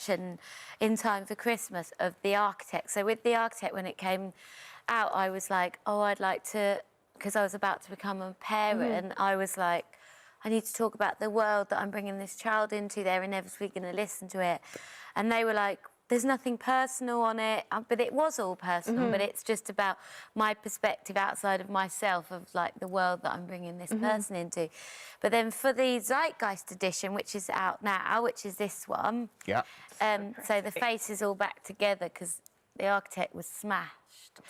and in time for Christmas of The Architect. So with The Architect, when it came out, I was like, oh, I'd like to, because I was about to become a parent, I was like, I need to talk about the world that I'm bringing this child into. They're inevitably going to listen to it. And they were like, there's nothing personal on it, but it was all personal, but it's just about my perspective outside of myself, of like the world that I'm bringing this person into. But then for the Zeitgeist edition, which is out now, which is this one, so the face is all back together because The Architect was smashed.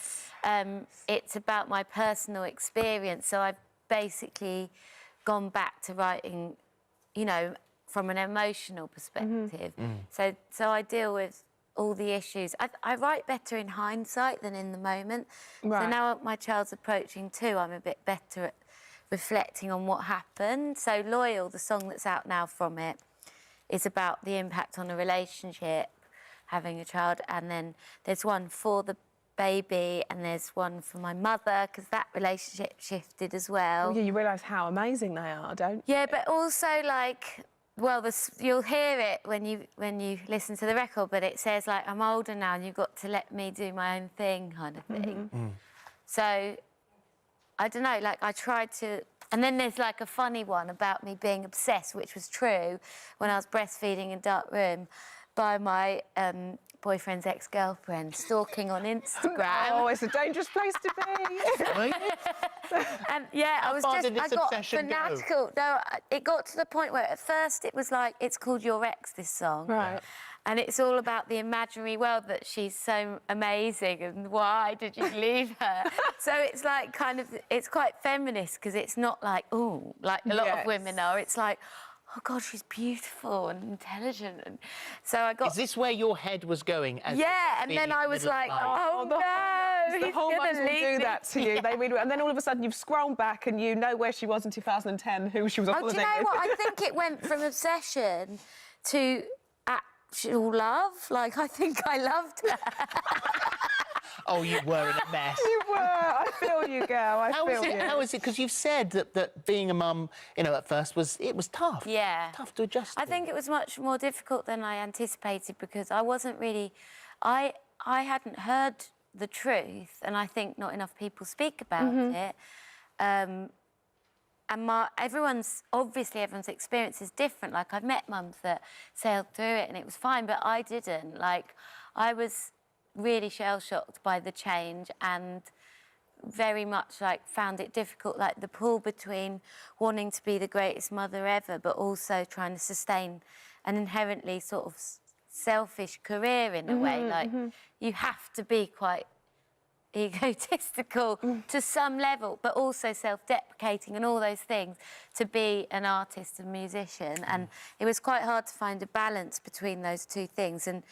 It's about my personal experience, so I've basically gone back to writing, you know, from an emotional perspective. So I deal with all the issues. I write better in hindsight than in the moment. Right. So now my child's approaching 2, I'm a bit better at reflecting on what happened. So Loyal, the song that's out now from it, is about the impact on a relationship, having a child, and then there's one for the baby and there's one for my mother, because that relationship shifted as well. Oh, yeah, you realise how amazing they are, don't you? Yeah, but also, like, well, you'll hear it when you listen to the record, but it says, like, I'm older now and you've got to let me do my own thing, kind of thing. So, I don't know, like, I tried to... And then there's, like, a funny one about me being obsessed, which was true, when I was breastfeeding in a dark room, by my boyfriend's ex-girlfriend, stalking on Instagram. Oh, it's a dangerous place to be. And yeah, I got fanatical. No, it got to the point where at first it was like, it's called Your Ex, this song. Right. And it's all about the imaginary world that she's so amazing and why did you leave her? So it's like kind of, it's quite feminist because it's not like, ooh, like a lot of women are. It's like, oh God, she's beautiful and intelligent. And so I got... Is this where your head was going? As and then I was like, oh no, the hormones will do that to you. They really will. And then all of a sudden you've scrolled back and you know where she was in 2010, who she was on holiday with. Do you know with. what? I think it went from obsession to actual love. Like, I think I loved her. Oh, you were in a mess. You were. I feel you, girl. I feel you. How is it? Because you've said that being a mum, you know, at first was tough. Yeah. Tough to adjust to. I think it was much more difficult than I anticipated because I wasn't really... I hadn't heard the truth, and I think not enough people speak about it. And everyone's experience is different. Like, I've met mums that sailed through it and it was fine, but I didn't. Like, I was really shell-shocked by the change and very much, like, found it difficult, like, the pull between wanting to be the greatest mother ever but also trying to sustain an inherently sort of selfish career in a way. Like, you have to be quite egotistical to some level, but also self-deprecating and all those things to be an artist and musician. And it was quite hard to find a balance between those two things. And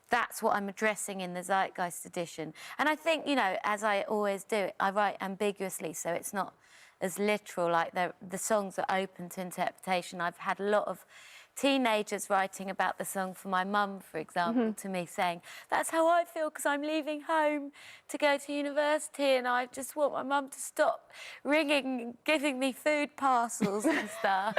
that's what I'm addressing in the Zeitgeist edition. And I think, you know, as I always do, I write ambiguously, so it's not as literal. Like, the songs are open to interpretation. I've had a lot of teenagers writing about the song for my mum, for example, to me, saying, that's how I feel because I'm leaving home to go to university and I just want my mum to stop ringing and giving me food parcels and stuff.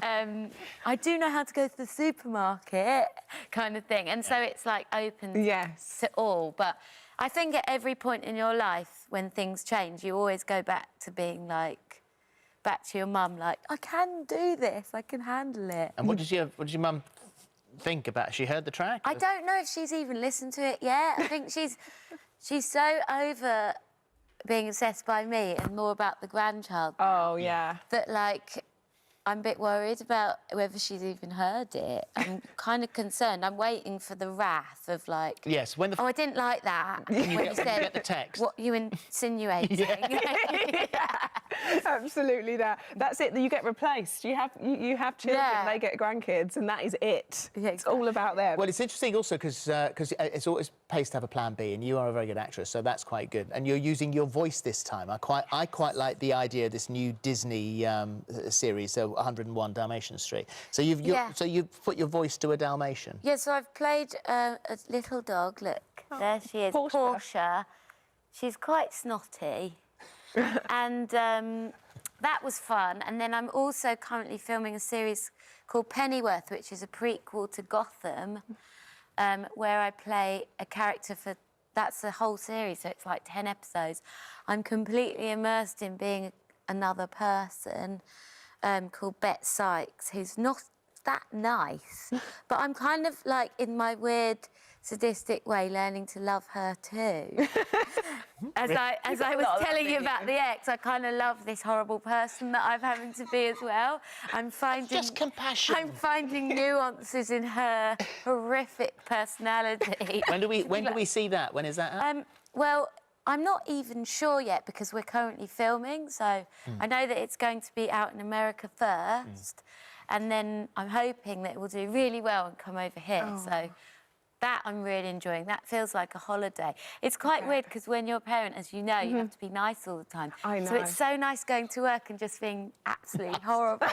I do know how to go to the supermarket, kind of thing. And so it's, like, open to all. But I think at every point in your life, when things change, you always go back to being, like, back to your mum, like, I can do this, I can handle it. And what does your mum think about it? Has she heard the track? I don't know if she's even listened to it yet. I think she's so over being obsessed by me and more about the grandchild. Oh, yeah. That, like, I'm a bit worried about whether she's even heard it. I'm kind of concerned. I'm waiting for the wrath of, like... Yes, when the... Oh, I didn't like that. When you said, get the text. What you insinuating? Absolutely that. That's it, that you get replaced. You have children, they get grandkids, and that is it. Yeah, it's all about them. Well, it's interesting also because it's always pays to have a plan B, and you are a very good actress, so that's quite good. And you're using your voice this time. I quite like the idea of this new Disney series, so 101 Dalmatian Street. So you've put your voice to a Dalmatian. Yeah, so I've played a little dog. Look, there she is, Portia. She's quite snotty. And that was fun. And then I'm also currently filming a series called Pennyworth, which is a prequel to Gotham, where I play a character for... That's the whole series, so it's like 10 episodes. I'm completely immersed in being another person called Bet Sykes, who's not that nice, but I'm kind of, like, in my weird, sadistic way, learning to love her too. As I was telling you about the ex, I kind of love this horrible person that I'm having to be as well. I'm finding... Just compassion. I'm finding nuances in her horrific personality. When do we see that? When is that out? Well, I'm not even sure yet because we're currently filming, so I know that it's going to be out in America first, and then I'm hoping that it will do really well and come over here. So that I'm really enjoying. That feels like a holiday. It's quite weird because when you're a parent, as you know, you have to be nice all the time. I know. So it's so nice going to work and just being absolutely horrible.